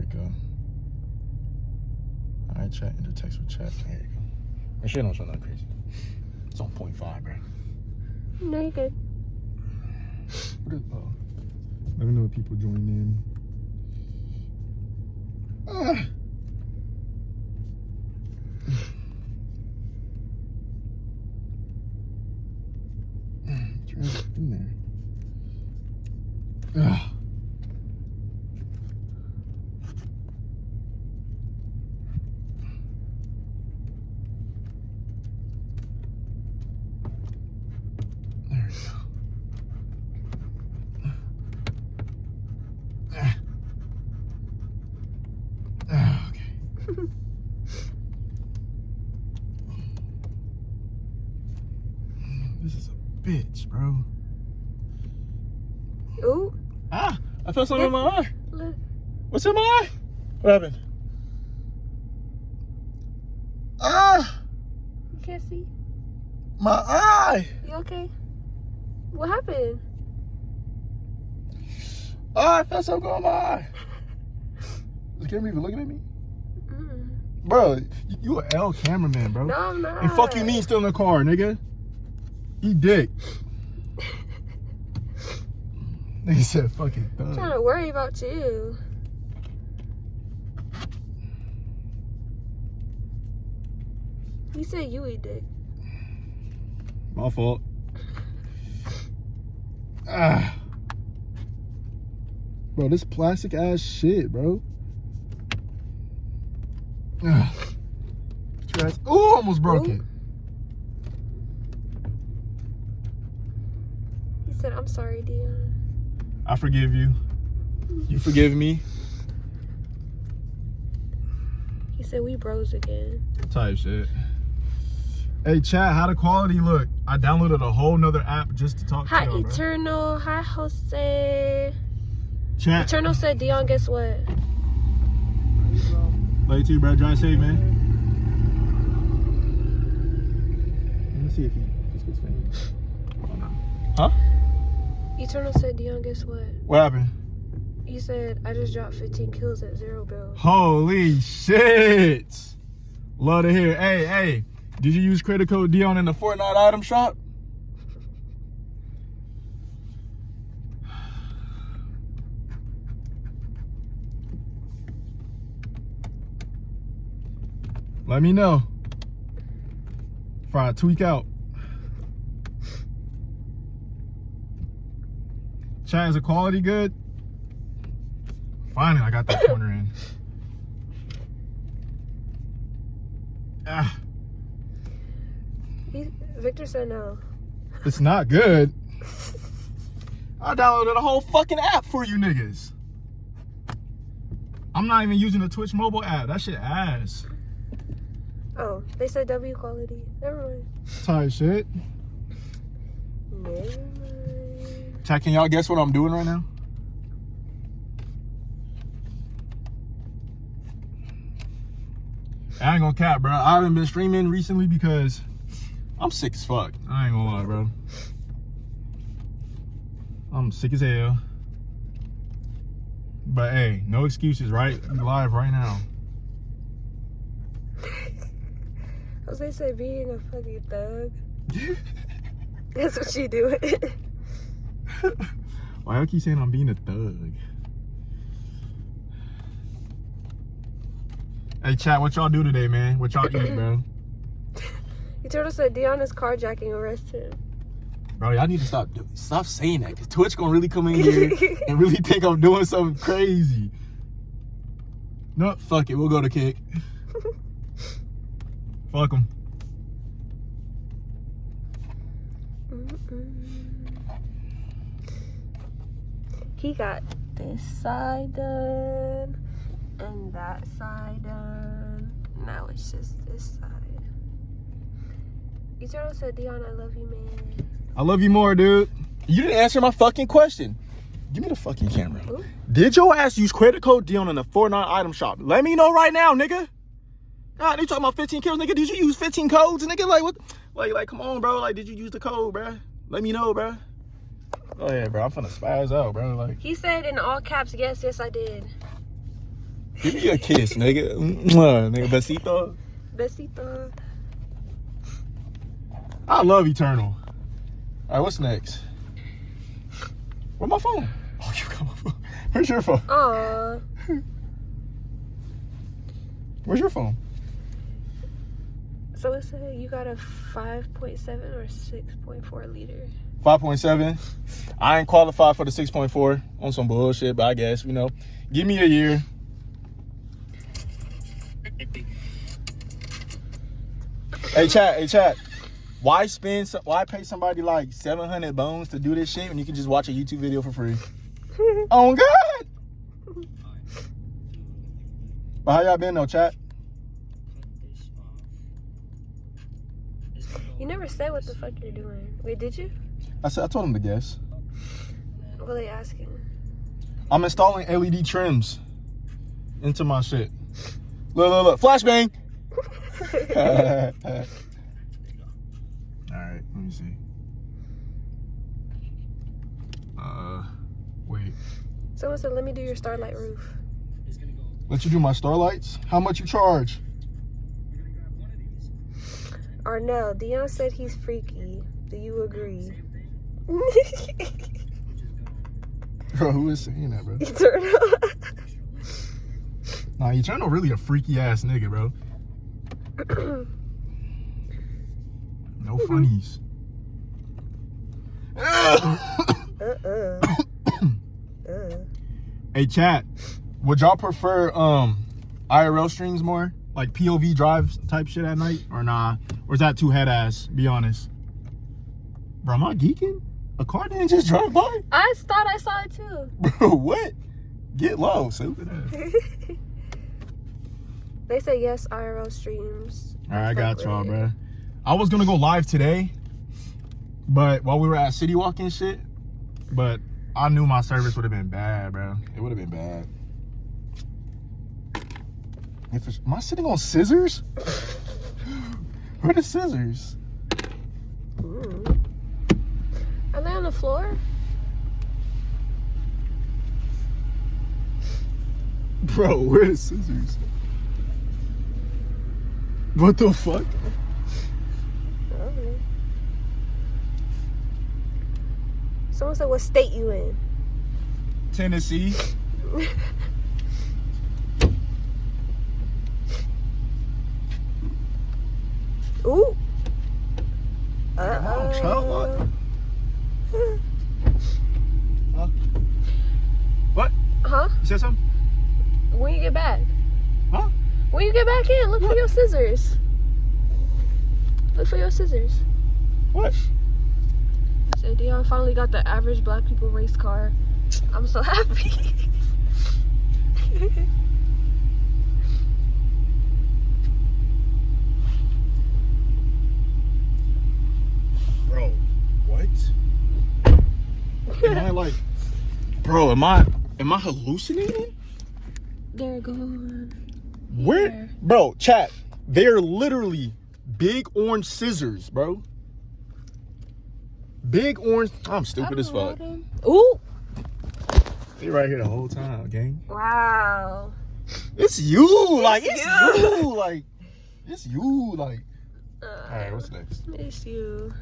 we go. All right, chat. Enter text with chat. There you go. Make sure you don't show nothing crazy. It's on 0.5, bro. No, you're good. What is, let me know if people join in. Try it in there. There we go. Okay. This is a bitch, bro. Ooh. Ah, I felt something in my eye. Look. What's in my eye? What happened? Ah, You can't see? my eye. You okay? What happened? Oh, I felt something go in my eye. Is the camera even looking at me? Bro, you an L cameraman, bro. No, I'm not. And fuck you mean still in the car, nigga. Eat dick. Nigga said fucking thug. I'm trying to worry about you. He said you eat dick. My fault. Ah. Bro, this plastic ass shit, bro. Ah. Ooh, almost broke it. He said, I'm sorry, Dion. I forgive you. You forgive me? He said, we bros again. Type shit. Hey, chat, how the quality look? I downloaded a whole nother app just to talk Hi, to y'all, bro. Eternal. Hi, Jose. Chat. Eternal said, Dion, guess what? Love you too, bro. Drive safe, man. Let me see if he speaks Spanish. Oh, no. Huh? Eternal said, Dion, guess what? What happened? He said, I just dropped 15 kills at 0 bills. Holy shit. Love to hear. Hey. Did you use credit code Dion in the Fortnite item shop? Let me know if I tweak out. Chat, is the quality good? Finally, I got that corner in. Ah. Victor said no. It's not good. I downloaded a whole fucking app for you niggas. I'm not even using the Twitch mobile app. That shit ass. Oh, they said W quality. Never mind. Tight shit. Never mind. Chat, can y'all guess what I'm doing right now? I ain't gonna cap, bro. I haven't been streaming recently because I'm sick as fuck. I ain't gonna lie, bro. I'm sick as hell. But hey, no excuses, right? We live right now. Jose said being a fucking thug. That's what you do. Why y'all keep saying I'm being a thug? Hey, chat, what y'all do today, man? What y'all eat, bro? Eternal said Dion is carjacking, arrest him. Bro, y'all need to stop saying that, because Twitch gonna really come in here and really think I'm doing something crazy. No, fuck it, we'll go to kick. Fuck him. He got this side done and that side done. Now it's just this side. Eternal said, Dion, I love you, man. I love you more, dude. You didn't answer my fucking question. Give me the fucking camera. Ooh. Did your ass use credit code Dion in the Fortnite item shop? Let me know right now, nigga. God, they talking about 15 kills, nigga. Did you use 15 codes, nigga? Like, what? Like, come on, bro. Like, did you use the code, bro? Let me know, bro. Oh, yeah, bro. I'm finna spaz out, bro. Like, He said in all caps, yes, I did. Give me a kiss, nigga. Mwah, nigga, besito. Besito. I love Eternal. All right, what's next? Where's my phone? Oh, you got my phone. Where's your phone? Aw. Where's your phone? So it said you got a 5.7 or 6.4 liter. 5.7. I ain't qualified for the 6.4 on some bullshit, but I guess, you know, give me a year. Hey, chat. Why pay somebody like 700 bones to do this shit when you can just watch a YouTube video for free? Oh, God. But how y'all been, though, chat? You never said what the fuck you're doing. Wait, did you? I told him to guess. What are they asking? I'm installing LED trims into my shit. Look. Flashbang. All right, let me see. Wait. Someone said, let me do your starlight roof. Let you do my starlights? How much you charge? Arnell, Dion said he's freaky. Do you agree? Bro, who is saying that, bro? Eternal. Nah, Eternal really a freaky ass nigga, bro. No funnies. Hey, chat. Would y'all prefer IRL streams more? Like POV drive type shit at night? Or nah? Or is that too head ass? Be honest. Bro, am I geeking? A car didn't just drive by? I thought I saw it too. Bro, what? Get low, stupid ass. They say yes, IRL streams. Alright, I got y'all, bro. I was gonna go live today, but while we were at City Walk and shit, but I knew my service would have been bad, bro. It would have been bad. Am I sitting on scissors? Where are the scissors? Ooh. Are they on the floor? Bro, where are the scissors? What the fuck? Okay. Someone said, what state you in? Tennessee. Ooh. Come on, child. Huh? What? Huh? You said something? When you get back? Huh? When you get back in, look for your scissors. Look for your scissors. What? So Dion finally got the average black people race car. I'm so happy. Bro, what? Am I like, bro, am I hallucinating? They're gone. Where? Here. Bro, chat, they're literally big orange scissors, bro. Big orange. I'm stupid as fuck. Ooh. They right here the whole time, gang. Wow. It's you. Like, it's you. Like, it's you. Like. All right, what's next? It's you.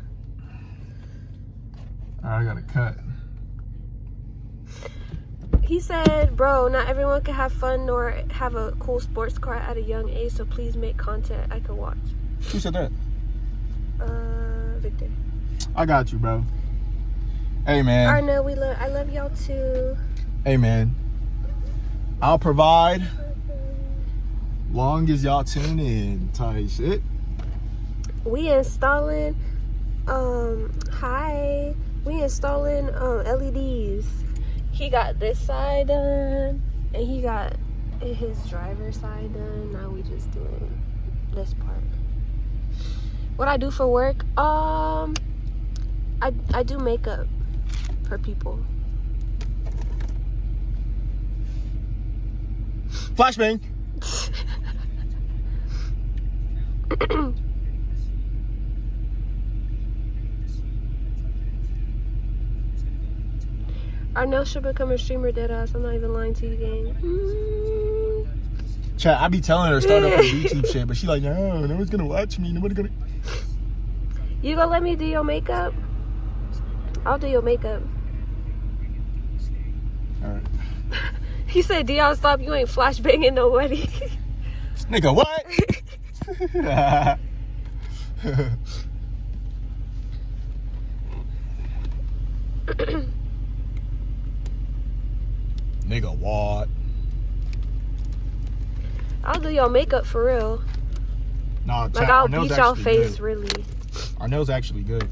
All right, I got to cut. He said, bro, not everyone can have fun nor have a cool sports car at a young age, so please make content I can watch. Who said that? Victor. I got you, bro. Hey, man. Arno, I love y'all too. Hey, man. I'll provide long as y'all tune in. Tight shit. We installing, we installing LEDs. He got this side done, and he got his driver's side done. Now we just doing this part. What I do for work, I do makeup for people. Flashbang. Arnell should become a streamer, deadass. I'm not even lying to you, gang. Chat, I be telling her to start up her YouTube shit, but she like, no, nobody's gonna watch me. Nobody's gonna. You gonna let me do your makeup? I'll do your makeup. All right. He said, Dion, stop. You ain't flashbanging nobody. Nigga, what? Nigga, what? I'll do your makeup for real. Nah, chat, Like, I'll our nails beat your actually face, good. really. Our nails actually good.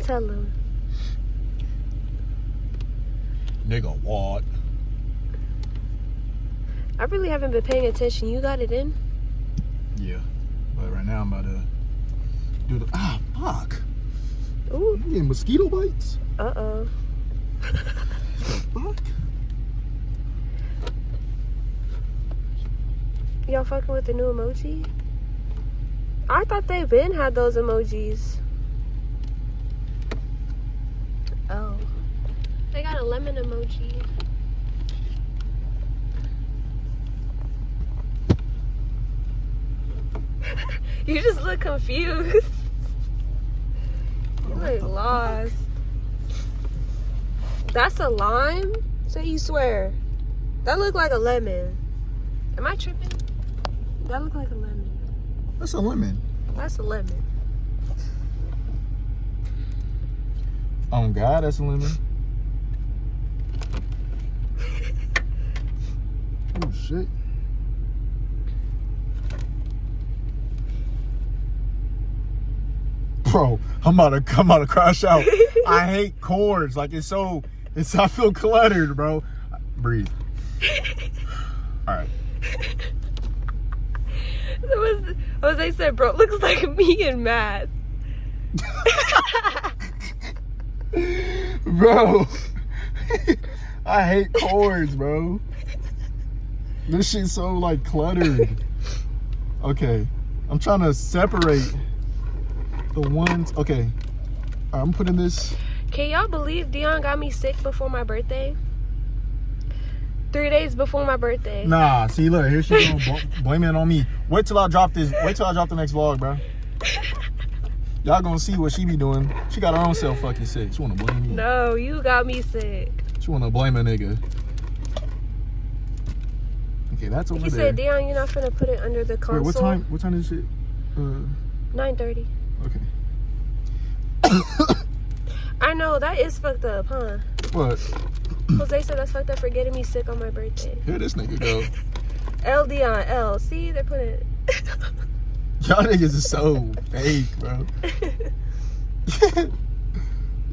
Tell him. Nigga, what? I really haven't been paying attention. You got it in? Yeah. But right now I'm about to do the... Ah, fuck. Ooh. I'm getting mosquito bites? Uh-oh. Fuck. Y'all fucking with the new emoji? I thought they been had those emojis. Oh. They got a lemon emoji. You just look confused. You look lost. That's a lime? Say you swear. That look like a lemon. Am I tripping? That look like a lemon. That's a lemon. That's a lemon. Oh God, that's a lemon. Oh shit. Bro, I'm about to crash out. I hate cords. Like I feel cluttered, bro. Breathe. All right. Jose said, bro, looks like me in math. Bro, I hate cords, bro. This shit's so like cluttered. Okay, I'm trying to separate the ones. Okay, I'm putting this. Can y'all believe Dion got me sick before my birthday? 3 days before my birthday. Nah, see, look, here she go, blaming it on me. Wait till I drop this. Wait till I drop the next vlog, bro. Y'all gonna see what she be doing. She got her own self fucking sick. She wanna blame me. No, you got me sick. She wanna blame a nigga. Okay, that's over He there. said, Dion, you're not finna put it under the console. Wait, what time is it? 9:30. Okay. I know, that is fucked up, huh? What? Jose said that's fucked up for getting me sick on my birthday. Here this nigga go. L Dion, L. See, they're putting it. Y'all niggas is so fake, bro.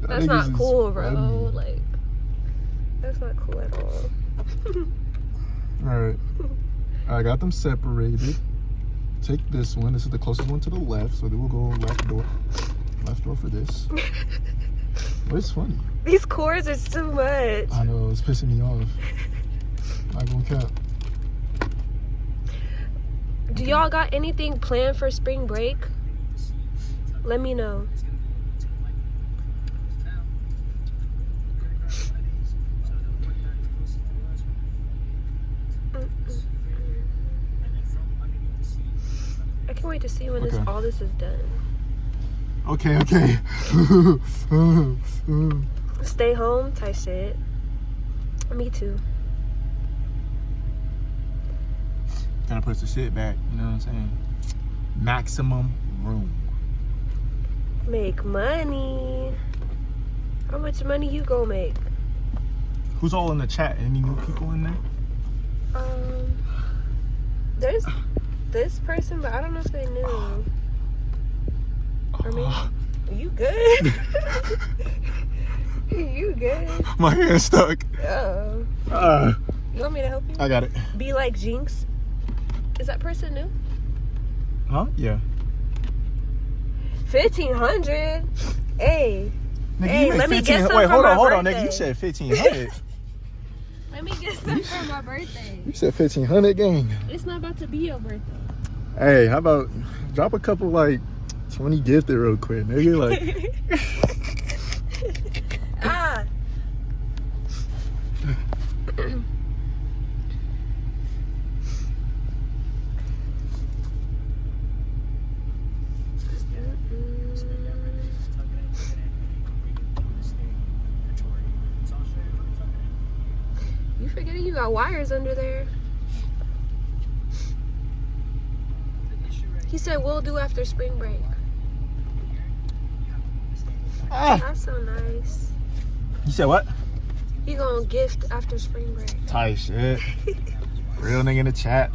That's not cool, bro. Like, that's not cool at all. Alright. I got them separated. Take this one. This is the closest one to the left. So then we'll go left door. Left door for this. But it's funny. These cords are too much. I know, it's pissing me off. Not gonna cap. Do y'all got anything planned for spring break? Let me know. I can't wait to see when all this is done. Okay. Stay home type shit. Me too. Gotta put the shit back, you know what I'm saying? Maximum room. Make money. How much money you gonna make? Who's all in the chat? Any new people in there? There's this person, but I don't know if they knew. Or maybe. You good? You good? My hand's stuck. Oh. You want me to help you? I got it. Be like Jinx. Is that person new? Huh? Yeah. 1,500. Hey. Nigga, Hey, you made let me 15. get some Wait, for hold my on, birthday. nigga. You said 1,500. Let me get some for my birthday. You said 1,500, gang. It's not about to be your birthday. Hey, how about drop a couple like 20 gifted real quick, nigga? Like. You forgetting you got wires under there. He said we'll do after spring break. That's so nice. You said what? He gonna gift after spring break. Tight shit. Real nigga in the chat.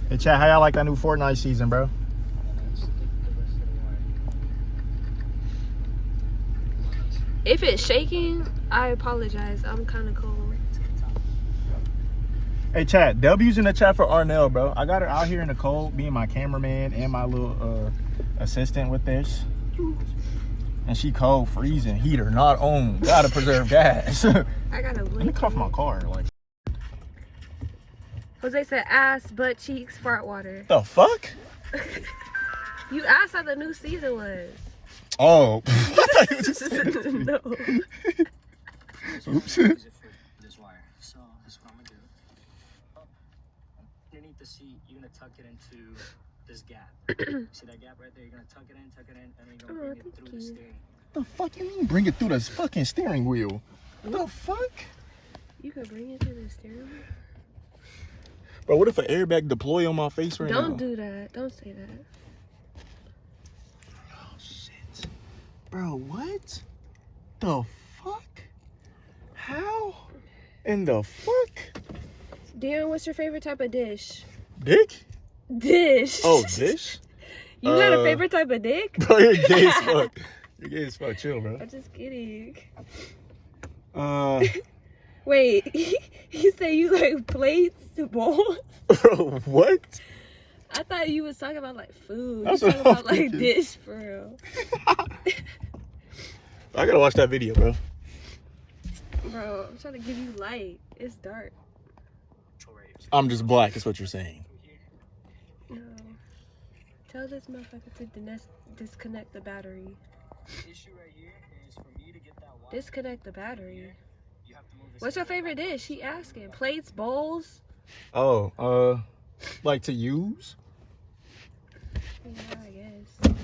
Hey chat, how y'all like that new Fortnite season, bro? If it's shaking, I apologize. I'm kind of cold. Hey chat, W's in the chat for Arnell, bro. I got her out here in the cold, being my cameraman and my little assistant with this. And she cold, freezing, heater not on. Gotta preserve gas. I gotta Let me cuff my car. Like, Jose said ass, butt cheeks, fart water. the fuck? You asked how the new season was. Oh. No. Oops. This wire. So this is what I'm gonna do. Underneath the seat, you're gonna tuck it into this gap. See that gap right there? You're gonna tuck it in, and then you're gonna bring it through the steering. The fuck you mean bring it through this fucking steering wheel? The fuck? You could bring it to the steering wheel? Bro, what if an airbag deploy on my face right now? Don't do that. Don't say that. Oh shit. Bro, what? The fuck? How? In the fuck? Dion, what's your favorite type of dish? Dick? Dish. Oh, dish? You got a favorite type of dick? Bro, you're gay as fuck. You're gay as fuck. Chill, bro. I'm just kidding. Wait, you say you like plates, bowls? bro, what? I thought you was talking about like food. That's You what talking I'm about like thinking. dish for real. I gotta watch that video, bro. Bro, I'm trying to give you light. It's dark. I'm just black, is what you're saying. No. Tell this motherfucker to disconnect the battery. The issue right here is for me to get that wire. Disconnect the battery. You have to move this. What's your favorite dish? She asking. Plates, bowls? Oh, like to use? Yeah, I guess.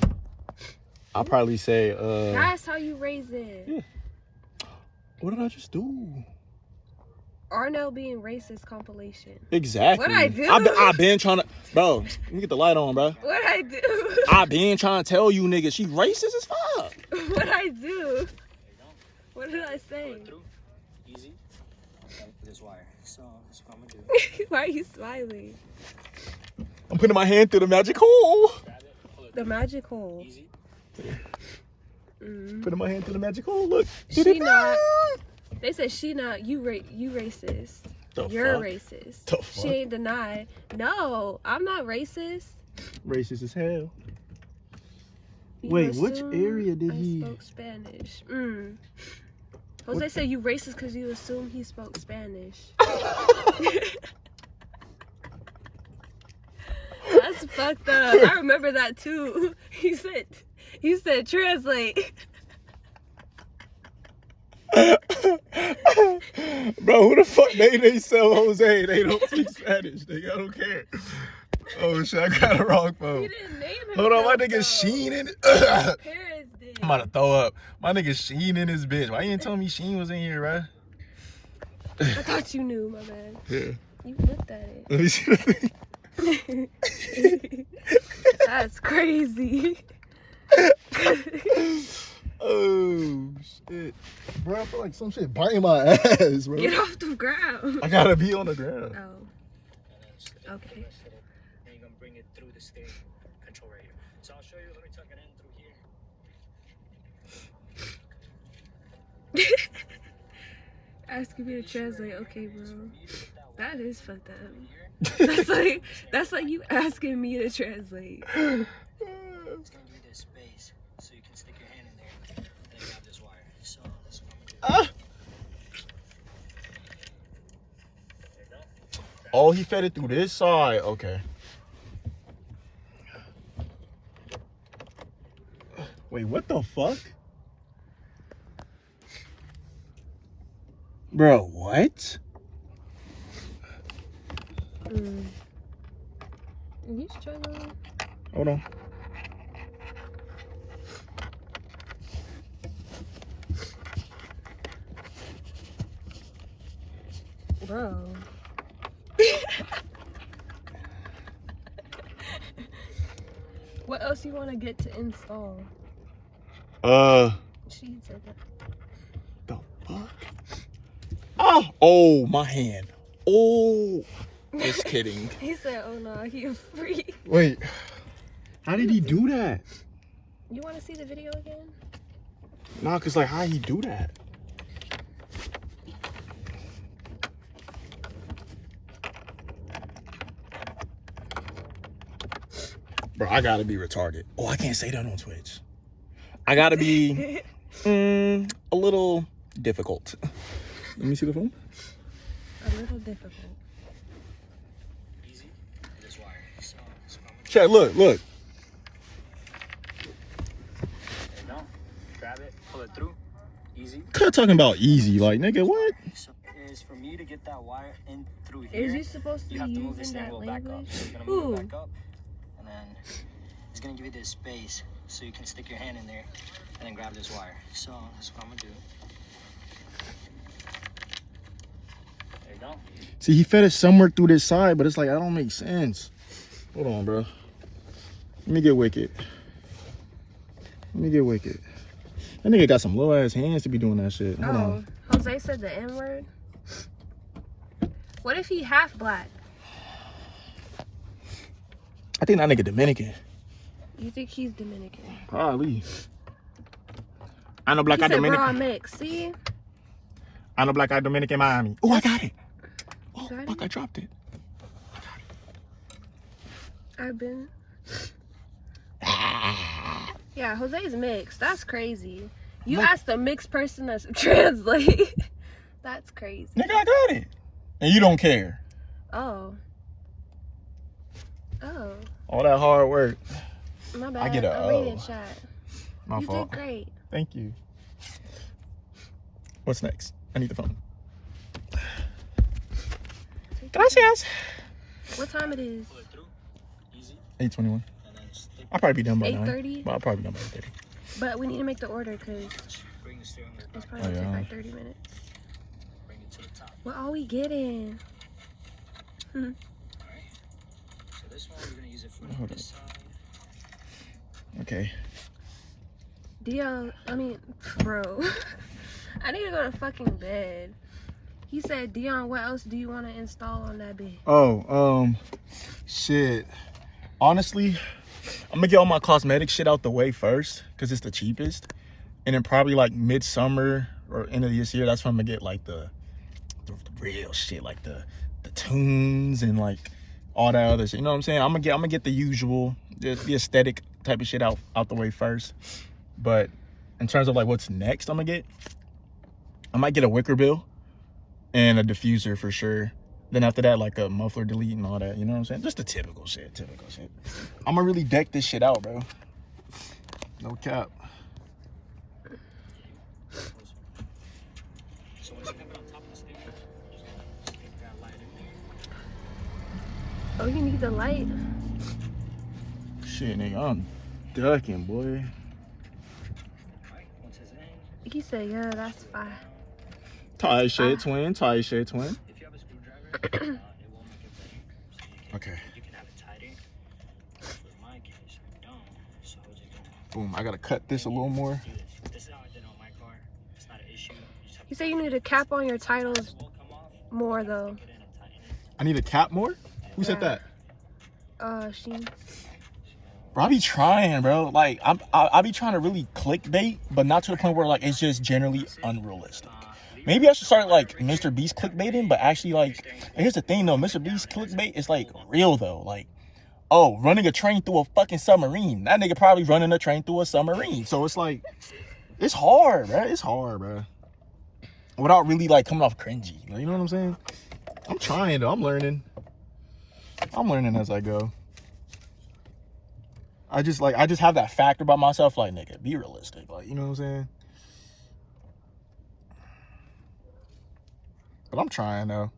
I'll probably say, That's how you raise it. Yeah. What did I just do? Arnell being racist compilation. Exactly. What'd I do? I've been trying to, bro, let me get the light on, bro. What'd I do? I've been trying to tell you, nigga, she racist as fuck. What'd I do? What did I say? Through. Easy. Okay, this wire. So that's what I'm gonna do. Why are you smiling? I'm putting my hand through the magic hole. Grab it. Pull it. The magic hole. Easy. Putting my hand through the magic hole, look. She not. They said she not. You racist. The You're fuck? racist. The She fuck? ain't denied. No, I'm not racist. Racist as hell. You Wait, which assume area did I he- spoke Spanish. Jose said you racist because you assume he spoke Spanish. That's fucked up. I remember that too. He said translate. Bro, who the fuck they sell Jose? They don't speak Spanish. I don't care. Oh shit, I got it wrong, He phone. didn't name himself. Hold on, my nigga though. Sheen in it. Paris did. I'm about to throw up. My nigga Sheen in his bitch. Why you didn't tell me Sheen was in here, bro? I thought you knew, my man. Yeah. You looked at it. Let me see the thing. That's crazy. Oh shit. Bro, I feel like some shit biting my ass, bro. Get off the ground. I gotta be on the ground. Oh, okay. Then you're gonna bring it through the steering control right here. So I'll show you. Let me tuck it in through here. Asking me to translate. Okay, bro. That is fucked up. Here. That's like you asking me to translate. It's gonna give you this space so you can stick your hand in there and then grab this wire. So that's what I'm gonna do. There you go. Oh, he fed it through this side. Okay. Wait, what the fuck? Bro, what? You struggling? Hold on. Bro. What else you want to get to install? She said that. The fuck? Oh, my hand. Oh, just kidding. He said, "Oh no, he a freak." Wait, how did he do that? You want to see the video again? Nah, cause like, how he do that? Bro, I gotta be retarded. Oh, I can't say that on Twitch. I gotta be a little difficult. Let me see the phone. A little difficult. Easy. This wire. So, Chat, look. there you go. Grab it, pull it through. Easy. Cut talking about easy, like nigga, what? So is for me to get that wire in through here. Is you supposed to You be have to move this using that angle back up. language? So you're gonna move it back up, and then it's gonna give you this space so you can stick your hand in there and then grab this wire. So that's what I'm gonna do. There you go. See, he fed it somewhere through this side, but it's like, that don't make sense. Hold on, bro. Let me get wicked. That nigga got some little ass hands to be doing that shit. Hold on. Jose said the N word. What if he half black? I think that nigga Dominican. You think he's Dominican? Probably. I know black He guy said, "Bro, I Dominican. mix." See? I know black guy Dominican Miami. Oh, I got it. Oh, Got fuck, it? I dropped it. I've been. Yeah, Jose's mixed. That's crazy. You Look. asked a mixed person to translate. That's crazy. Nigga, I got it. And you don't care. Oh. All that hard work. My bad. I get a I'm reading O. chat. My You fault. did great. Thank you. What's next? I need the phone. Gracias. What time it is? Pull it through. Easy. 8:21. And then stick. I'll probably be done by 8:30? 9. But I'll probably be done by 8:30. But we need to make the order because Bring the steering wheel it's back. probably gonna yeah. take like 30 minutes. Bring it to the top. What are we getting? Alright. So this one we're gonna use it for Hold this side. Okay. Bro. I need to go to fucking bed. He said, "Dion, what else do you want to install on that bed?" Oh, shit. Honestly, I'm gonna get all my cosmetic shit out the way first because it's the cheapest. And then probably like midsummer or end of this year, that's when I'm gonna get like the real shit, like the tunes and like all that other shit. You know what I'm saying? I'm gonna get the usual, the aesthetic type of shit out the way first. But in terms of like what's next, I might get a wicker bill and a diffuser for sure. Then after that, like a muffler delete and all that. You know what I'm saying? Just the typical shit. I'm gonna really deck this shit out, bro. No cap. So once you have it on top of the steering, just stick that light in there. Oh, you need the light? Shit, nigga, I'm ducking, boy. Alright, once it's in, He said, "Yeah, that's fine." Tie shade twin. if you have a screwdriver, it will make it better. So Okay. you can have it tighter. For my case, I don't. So I was just gonna Boom, I gotta cut this a little more. do this. This is how I did it on my car. It's not an issue. You just have He said you need to cap on your titles to will come off. more though. Get in and tighten it. I need a cap more? Who said Yeah. that? Sheen. Bro, I be trying, bro. Like, I be trying to really clickbait, but not to the point where, like, it's just generally unrealistic. Maybe I should start, like, Mr. Beast clickbaiting, but actually, like, here's the thing, though. Mr. Beast clickbait is, like, real, though. Like, oh, running a train through a fucking submarine. That nigga probably running a train through a submarine. So it's, like, it's hard, bro. It's hard, bro. Without really, like, coming off cringy. Like, you know what I'm saying? I'm trying, though. I'm learning as I go. I just have that factor about myself, like, nigga, be realistic. Like, you know what I'm saying? But I'm trying, though.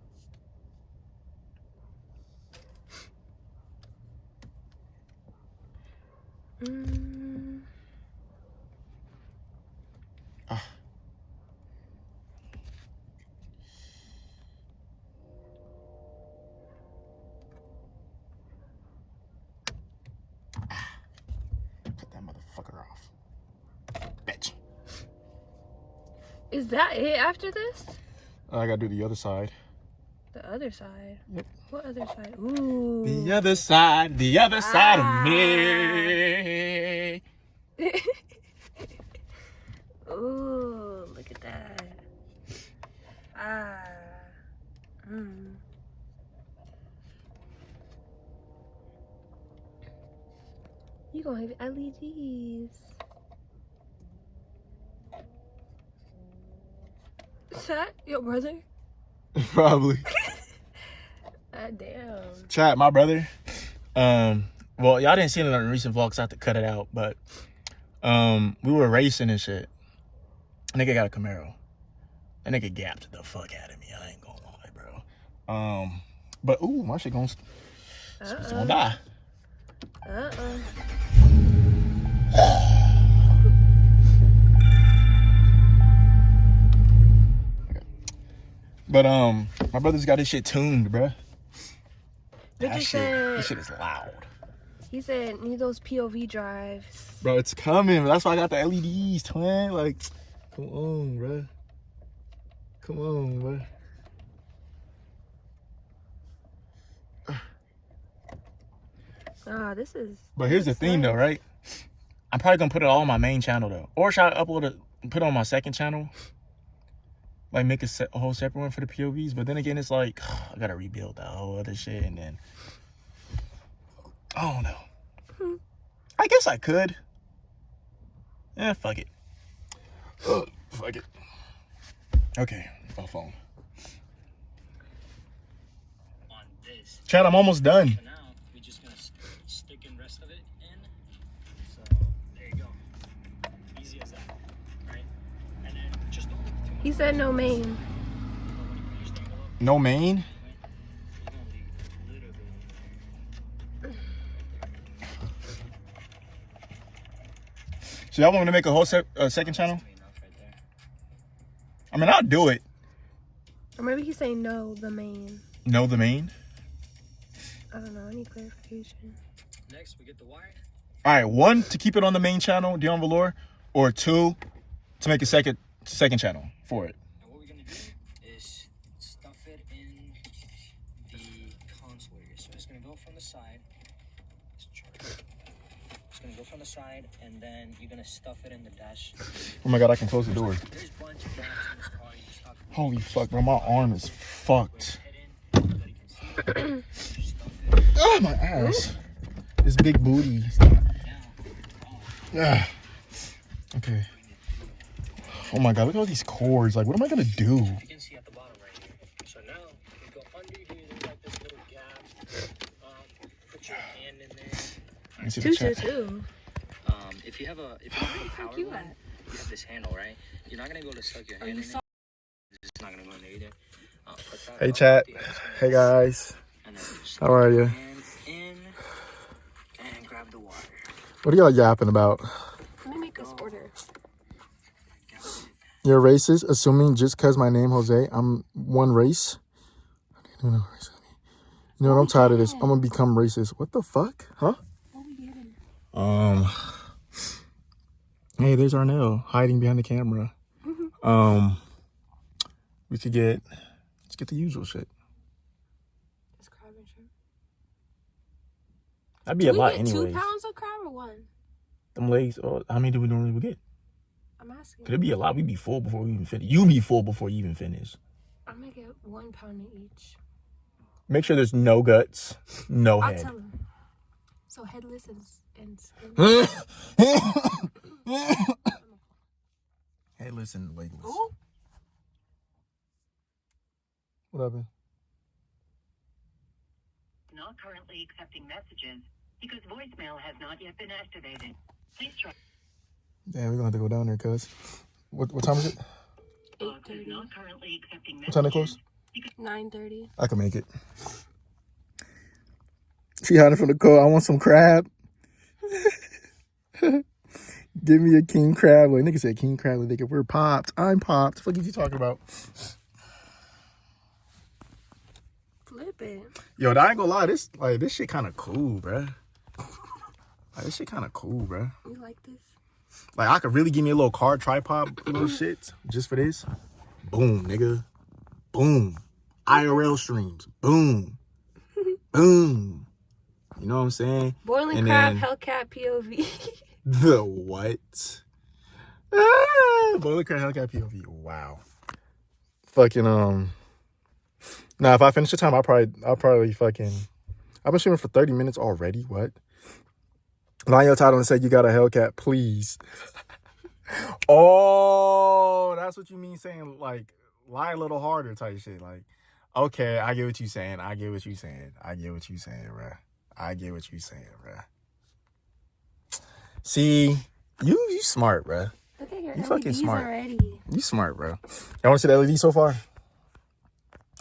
Is that it after this? I gotta do the other side. The other side? Yep. What other side? Ooh. The other side of me. Ooh, look at that. You gonna have LEDs. Is that your brother? Probably. Damn. Chat, my brother. Well, y'all didn't see it in the recent vlogs, so I have to cut it out, but we were racing and shit. Nigga got a Camaro. That nigga gapped the fuck out of me. I ain't gonna lie, bro. But ooh, my shit gonna die. But my brother's got his shit tuned, bro. This shit is loud. He said need those POV drives. Bro, it's coming. That's why I got the LEDs, twin. Like, come on, bro. Come on, bro. This is. But here's the thing, though, right? I'm probably gonna put it all on my main channel, though. Or should I upload it, put it on my second channel? Like, make a whole separate one for the POVs. But then again, it's like, I gotta rebuild that whole other shit, and then I don't know. I guess I could. Yeah, fuck it. Fuck it. Okay, my phone. On this. Chad, I'm almost done. For now, we're just gonna stick in rest of it in. So there you go. Easy as that, right? And then just don't leave too much. He said no main. No main? You're gonna leave a little bit. So y'all want me to make a whole second channel? I mean, I'll do it. Or maybe he's saying no, the main. No, the main? I don't know. I need clarification. Next, we get the wire. All right, 1, to keep it on the main channel, DionValore, or 2, to make a second channel for it. And what we're gonna do is stuff it in the console area. So it's gonna go from the side. It's gonna go from the side, and then you're gonna stuff it in the dash. Oh my god, I can close the door. There's a bunch of gaps in this car. You just have to Holy fuck, bro, my arm is fucked. Oh, my ass. This big booty. Yeah. Okay. Oh my god, look at all these cords. Like, what am I gonna do? You can see at the bottom right here. So now you go under here. There's like this little gap. Put your hand in there. Let me see the chat. 222. If you have a power one, you have this handle, right? You're not gonna go to stuck your hand in there. It's not gonna go in there either. Put that Hey chat. Hey guys. How are you? hand in and grab the water. What are y'all yapping about? Let me make this order. You're racist, assuming just because my name Jose, I'm one race. I didn't even know what race I mean. You know what? I'm tired of this. I'm gonna become racist. What the fuck? Huh? What we getting? Hey, there's Arnell hiding behind the camera. We could let's get the usual shit. It's crab and shrimp. That'd be a lot Do we get anyways. 2 pounds of crab or 1? Them legs, how many do we normally get? I'm asking. Could it be a lot? We'd be full before we even finish. You be full before you even finish. I'm gonna get 1 pound in each. Make sure there's no guts, no I'll head. tell him. So headless and skin. Headless and legless. Ooh. What happened? Not currently accepting messages because voicemail has not yet been activated. Please try. Damn, we're gonna have to go down there, cuz. What time is it? 8:30. Not currently accepting What time they messages. close? 9:30. I can make it. She hiding from the cold. I want some crab. Give me a king crab. Like, nigga said king crab. Like, we're popped. I'm popped. What are you talking about? Flip it. Yo, I ain't gonna lie. This shit kind of cool, bruh. Like, this shit kind of cool, bruh. You like this? Like, I could really give me a little car tripod, little shit, just for this. Boom, nigga. Boom. IRL streams. Boom. Boom. You know what I'm saying? Boiling and crab, then, Hellcat POV. The what? Boiling crab, Hellcat POV. Wow. Fucking, Now, if I finish the time, I'll probably fucking... I've been streaming for 30 minutes already. What? Line your title and say you got a Hellcat, please. Oh, that's what you mean saying, like, lie a little harder type shit. Like, okay, I get what you saying. I get what you saying, bruh. See, you smart, bruh. Look at your You LEDs fucking smart. already. You smart, bro. Y'all want to see the LED so far?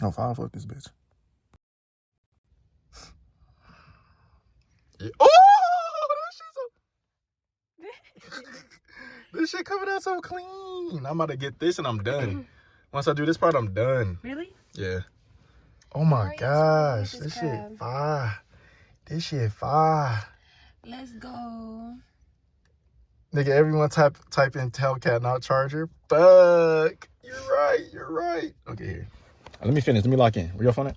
Oh, fine, fuck this bitch. Yeah. Oh, that shit's so... This shit coming out so clean. I'm about to get this and I'm done. Once I do this part, I'm done. Really? Yeah. Oh my Alright, gosh. so This this shit crab. fire. This shit fire. Let's go. Nigga, everyone type in Hellcat, not Charger. Fuck. You're right. Okay, here. Let me finish. Let me lock in. Where your phone at?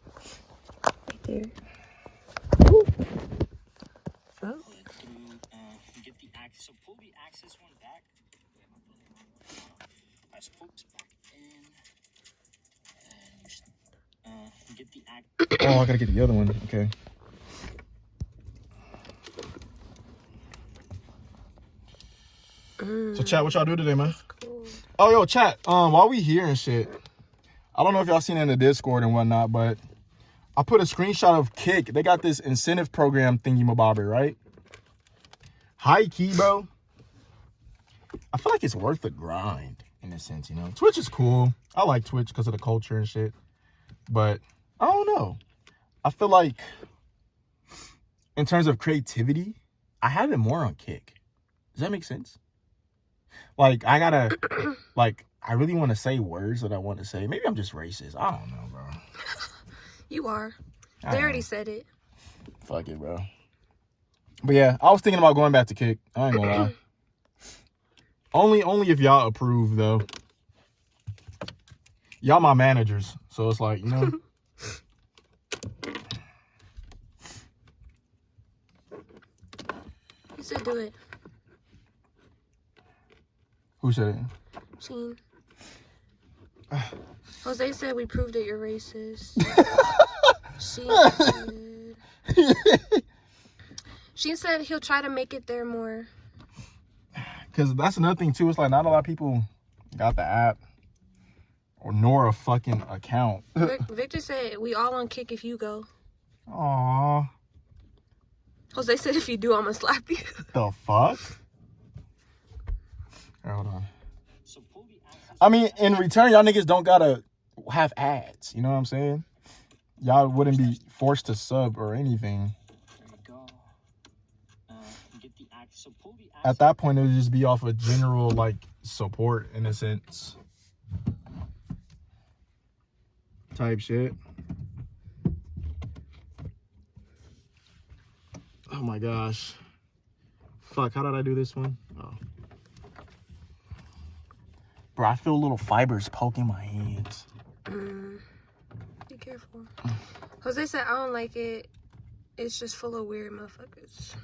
Right there. Oh. Get the axis. So pull the axis one back. Alright, so pull this back in. And you get the axis. Oh, I gotta get the other one. Okay. So chat, what y'all do today, man? Cool. Oh, yo, chat. While we here and shit, I don't know if y'all seen it in the Discord and whatnot, but I put a screenshot of Kick. They got this incentive program thingy-mabobber, right? High key, bro. I feel like it's worth the grind in a sense, you know. Twitch is cool. I like Twitch because of the culture and shit. But I don't know. I feel like in terms of creativity, I have it more on Kick. Does that make sense? Like, I gotta, like, I really want to say words that I want to say. Maybe I'm just racist. I don't know, bro. You are. They already said it. Fuck it, bro. But yeah, I was thinking about going back to Kick. I ain't gonna lie. Only if y'all approve, though. Y'all my managers. So it's like, you know. You said do it. Who said it? Sheen. Jose said we proved that you're racist. Sheen said he'll try to make it there more. Because that's another thing, too. It's like not a lot of people got the app or nor a fucking account. Victor said we all on Kick if you go. Aww. Jose said if you do, I'm going to slap you. The fuck? Right, hold on. I mean, in return, y'all niggas don't gotta have ads. You know what I'm saying? Y'all wouldn't be forced to sub or anything. There you go. Get the axis. So pull the axis. At that point, it would just be off of general, like, support, in a sense. Type shit. Oh my gosh. Fuck, how did I do this one? Oh. Bro, I feel little fibers poking my hands. Be careful. Jose said I don't like it. It's just full of weird motherfuckers.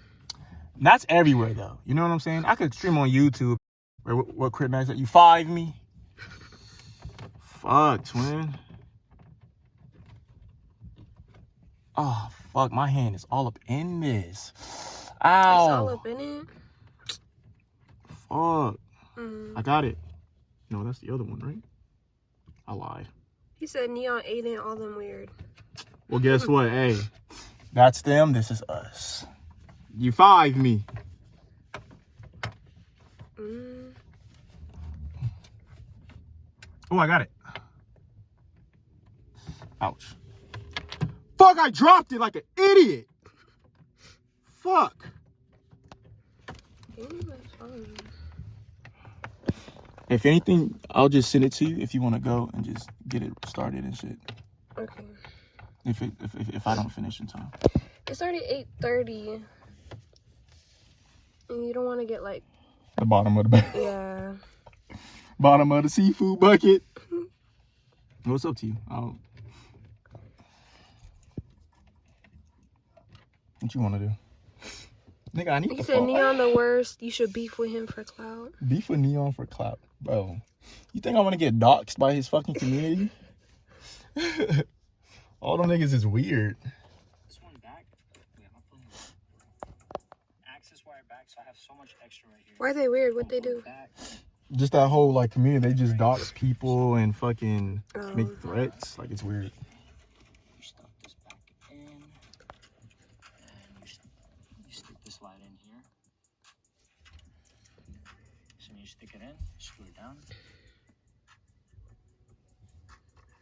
That's everywhere, though. You know what I'm saying? I could stream on YouTube. What Crit Max at? You 5 me? Fuck, twin. Oh, fuck. My hand is all up in this. Ow. It's all up in it. Fuck. I got it. No, that's the other one, right? I lied. He said Neon Aiden, all them weird. Well, guess what? Hey, that's them. This is us. You 5 me. Oh, I got it. Ouch. Fuck, I dropped it like an idiot. Fuck. If anything, I'll just send it to you if you want to go and just get it started and shit. Okay. If I don't finish in time. It's already 8:30. And you don't want to get, like, The bottom of the bag. Yeah. Bottom of the seafood bucket. What's up to you? What you want to do? Nigga, I need You the said phone. Neon the worst. You should beef with him for clout. Beef with Neon for clout. Bro, you think I'm going to get doxxed by his fucking community? All them niggas is weird. This one back. Wait, I'll put access wire back, so I have so much extra right here. Why are they weird? What they do? Back. Just that whole like community, they just dox people and fucking Oh. make threats. Like, it's weird. You stuff this back in, and you stick this light in here. So when you stick it in, screw it down.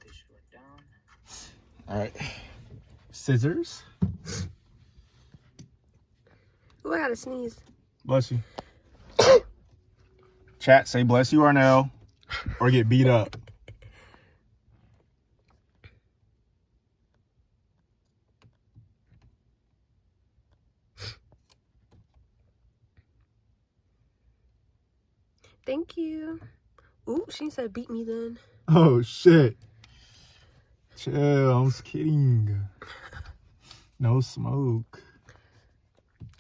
They screw it down. All right. Scissors. Oh, I gotta sneeze. Bless you. Chat, say bless you, Arnell, or get beat up. Thank you. Ooh, she said beat me then. Oh, shit. Chill, I'm just kidding. No smoke.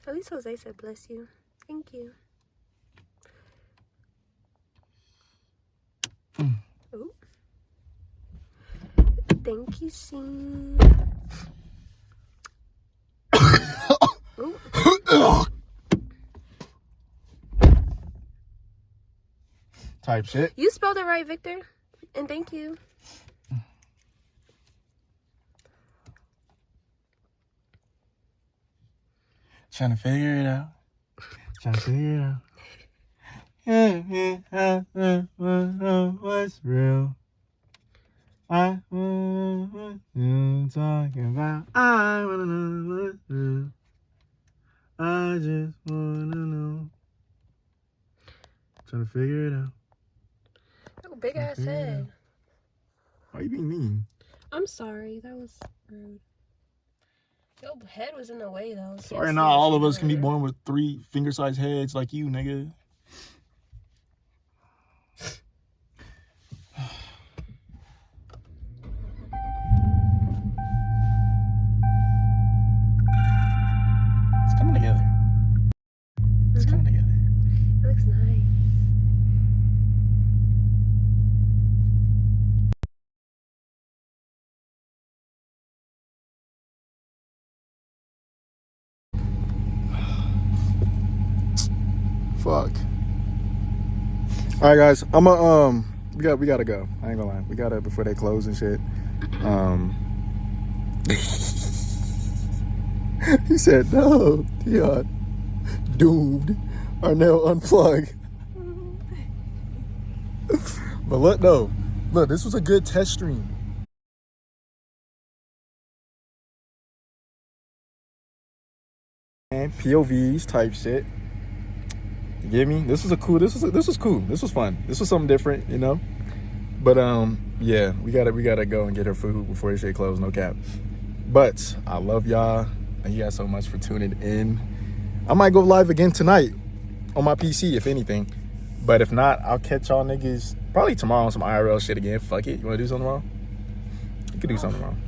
At least Jose said bless you. Thank you. Ooh. Thank you, Sheen. Ooh. Type shit. You spelled it right, Victor. And thank you. Trying to figure it out. Trying to figure it out. What's real? I wanna know what you talking about. I wanna know what's real. I just wanna know. Trying to figure it out. Oh, big ass head. Why you being mean? I'm sorry. That was rude. Your head was in the way, though. Sorry, not all of us can be born with 3 finger-sized heads like you, nigga. It's coming together. It's coming together. It looks nice. Fuck. All right, guys. We gotta go. I ain't gonna lie. We gotta before they close and shit. He said no. Dion doomed. Arnell unplug. But look, this was a good test stream. And POVs type shit. You get me? This was cool. This was fun. This was something different, you know? But yeah, we gotta go and get her food before this shit close, no cap. But I love y'all. Thank you guys so much for tuning in. I might go live again tonight on my PC, if anything. But if not, I'll catch y'all niggas probably tomorrow on some IRL shit again. Fuck it. You wanna do something wrong? You can do something wrong.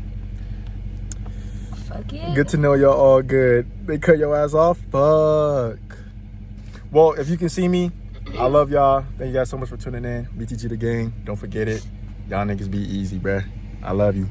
Fuck it. Good to know y'all all good. They cut your ass off? Fuck. Well, if you can see me, I love y'all. Thank you guys so much for tuning in. BTG the gang. Don't forget it. Y'all niggas be easy, bruh. I love you.